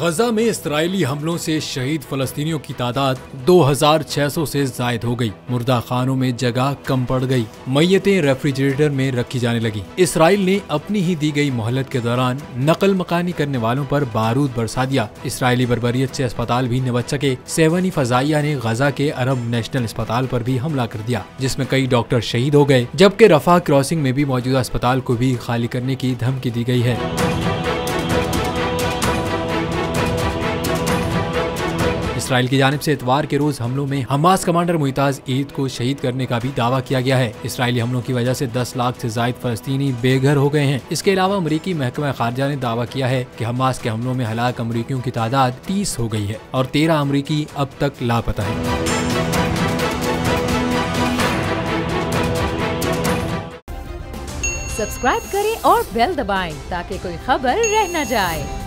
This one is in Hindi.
गजा में इस्राएली हमलों से शहीद फलस्तीनियों की तादाद 2600 से जायद हो गई। मुर्दा खानों में जगह कम पड़ गई। मैयतें रेफ्रिजरेटर में रखी जाने लगी। इसराइल ने अपनी ही दी गई मोहलत के दौरान नकल मकानी करने वालों पर बारूद बरसा दिया। इसराइली बर्बरियत से अस्पताल भी न बच सके। सेवनी फजाइया ने गजा के अरब नेशनल अस्पताल पर भी हमला कर दिया, जिसमें कई डॉक्टर शहीद हो गए, जबकि रफा क्रॉसिंग में भी मौजूदा अस्पताल को भी खाली करने की धमकी दी गई है। इसराइल की जानिब से इतवार के रोज हमलों में हमास कमांडर मुइताज ईद को शहीद करने का भी दावा किया गया है। इसराइली हमलों की वजह से 10 लाख से जायद फलस्तीनी बेघर हो गए हैं। इसके अलावा अमरीकी महकमा खारजा ने दावा किया है कि हमास के हमलों में हलाक अमरीकियों की तादाद 30 हो गई है और 13 अमरीकी अब तक लापता है। सब्सक्राइब करें और बेल दबाएं ताकि कोई खबर रह न जाए।